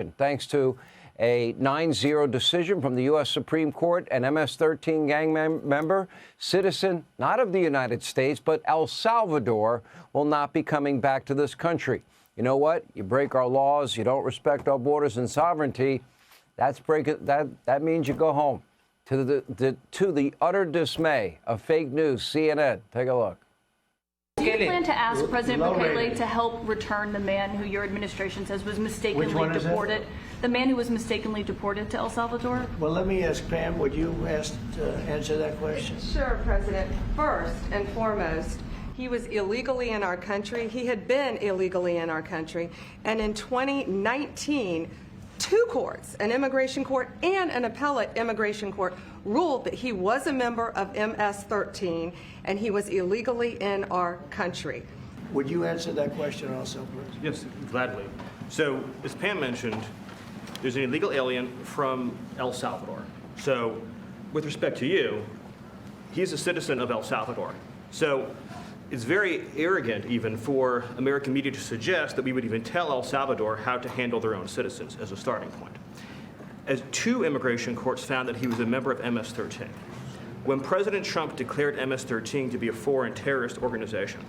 thanks to a 9-0 decision from the U.S. Supreme Court. An MS-13 gang member, citizen not of the United States, but El Salvador, will not be coming back to this country. You know what? You break our laws, you don't respect our borders and sovereignty, that means you go home. To the utter dismay of fake news, CNN. Take a look. Do you plan to ask President Bukele to help return the man who your administration says was mistakenly deported? The man who was mistakenly deported to El Salvador? Well, let me ask Pam, would you answer that question? Sure, President. First and foremost, he was illegally in our country. He had been illegally in our country. And in 2019, two courts, an immigration court and an appellate immigration court, ruled that he was a member of MS-13 and he was illegally in our country. Would you answer that question also, please? Yes, gladly. So, as Pam mentioned, there's an illegal alien from El Salvador. So, with respect to you, he's a citizen of El Salvador. So, it's very arrogant even for American media to suggest that we would even tell El Salvador how to handle their own citizens as a starting point. As two immigration courts found that he was a member of MS-13. When President Trump declared MS-13 to be a foreign terrorist organization,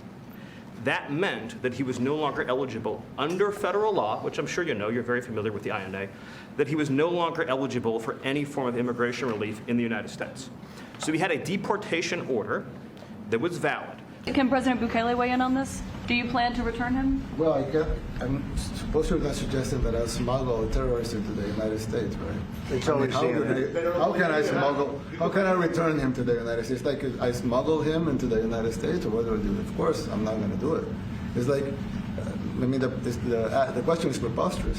that meant that he was no longer eligible under federal law, which I'm sure you know, you're very familiar with the INA, that he was no longer eligible for any form of immigration relief in the United States. So he had a deportation order that was valid. Can President Bukele weigh in on this? Do you plan to return him? Well, I'm supposed to not suggesting that I smuggle terrorists into the United States, right? It's always how can I return him to the United States? Like I smuggle him into the United States, or what do I do? Of course, I'm not going to do it. It's like, the question is preposterous.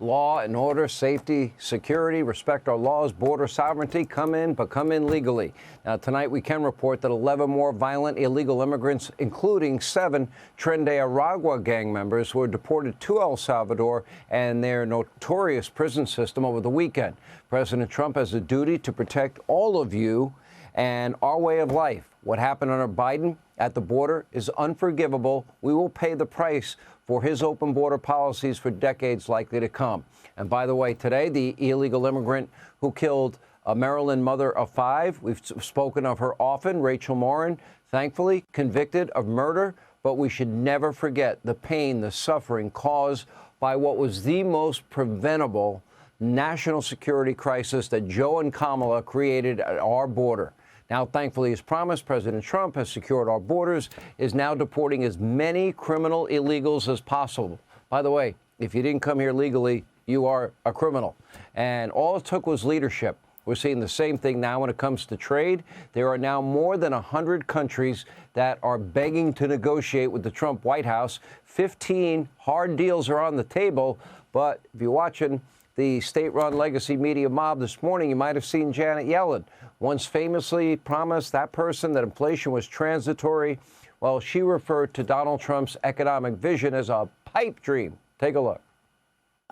Law and order, safety, security, respect our laws, border sovereignty, come in, but come in legally. Now, tonight we can report that 11 more violent illegal immigrants, including 7 Tren de Aragua gang members, were deported to El Salvador and their notorious prison system over the weekend. President Trump has a duty to protect all of you and our way of life. What happened under Biden at the border is unforgivable. We will pay the price for his open border policies for decades likely to come. And by the way, today, the illegal immigrant who killed a Maryland mother of 5, we've spoken of her often, Rachel Morin, thankfully convicted of murder, but we should never forget the pain, the suffering caused by what was the most preventable national security crisis that Joe and Kamala created at our border. Now, thankfully, as promised, President Trump has secured our borders, is now deporting as many criminal illegals as possible. By the way, if you didn't come here legally, you are a criminal. And all it took was leadership. We're seeing the same thing now when it comes to trade. There are now more than 100 countries that are begging to negotiate with the Trump White House. 15 hard deals are on the table. But if you're watching the state-run legacy media mob this morning, you might have seen Janet Yellen once famously promised that person that inflation was transitory. Well, she referred to Donald Trump's economic vision as a pipe dream. Take a look.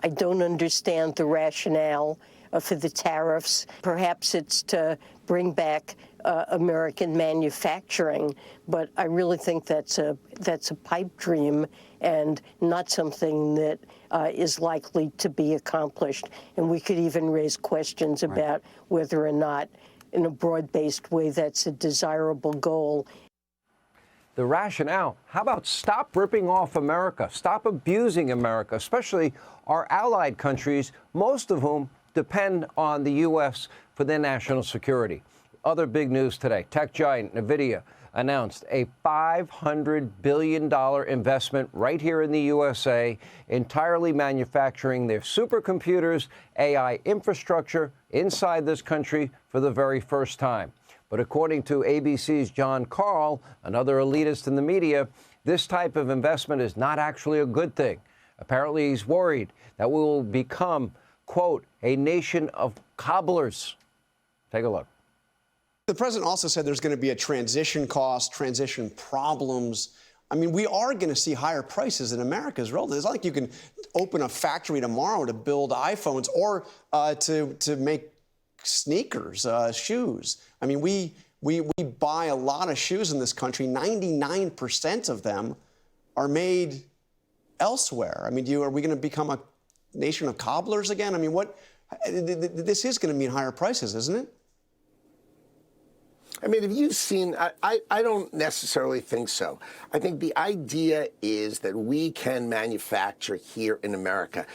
I don't understand the rationale for the tariffs. Perhaps it's to bring back American manufacturing, but I really think that's a pipe dream and not something that is likely to be accomplished. And we could even raise questions about whether or not, in a broad-based way, that's a desirable goal. The rationale, how about stop ripping off America, stop abusing America, especially our allied countries, most of whom depend on the U.S. for their national security. Other big news today, tech giant NVIDIA announced a $500 billion investment right here in the USA, entirely manufacturing their supercomputers, AI infrastructure inside this country for the very first time. But according to ABC's John Karl, another elitist in the media, this type of investment is not actually a good thing. Apparently, he's worried that we will become, quote, a nation of cobblers. Take a look. The president also said there's going to be a transition cost, transition problems. I mean, we are going to see higher prices in America as well. It's not like you can open a factory tomorrow to build iPhones or to make sneakers, shoes. I mean, we buy a lot of shoes in this country. 99% of them are made elsewhere. I mean, are we going to become nation of cobblers again? I mean, this is going to mean higher prices, isn't it? I mean, have you seen, I don't necessarily think so. I think the idea is that we can manufacture here in America.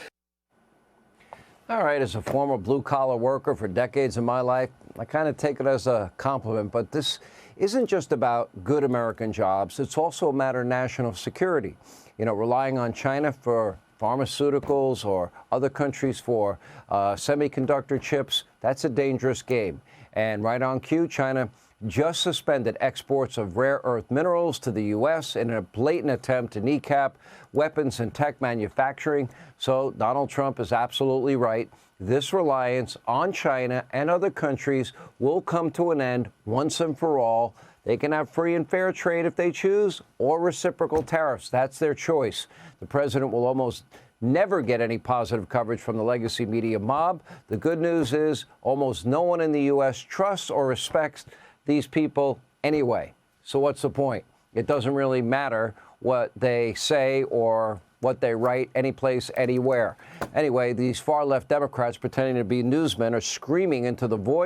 All right, as a former blue-collar worker for decades of my life, I kind of take it as a compliment, but this isn't just about good American jobs. It's also a matter of national security. You know, relying on China for pharmaceuticals or other countries for semiconductor chips, that's a dangerous game. And right on cue, China just suspended exports of rare earth minerals to the U.S. in a blatant attempt to kneecap weapons and tech manufacturing. So Donald Trump is absolutely right. This reliance on China and other countries will come to an end once and for all. They can have free and fair trade if they choose, or reciprocal tariffs. That's their choice. The president will almost never get any positive coverage from the legacy media mob. The good news is almost no one in the U.S. trusts or respects these people anyway. So what's the point? It doesn't really matter what they say or what they write any place, anywhere. Anyway, these far-left Democrats pretending to be newsmen are screaming into the void.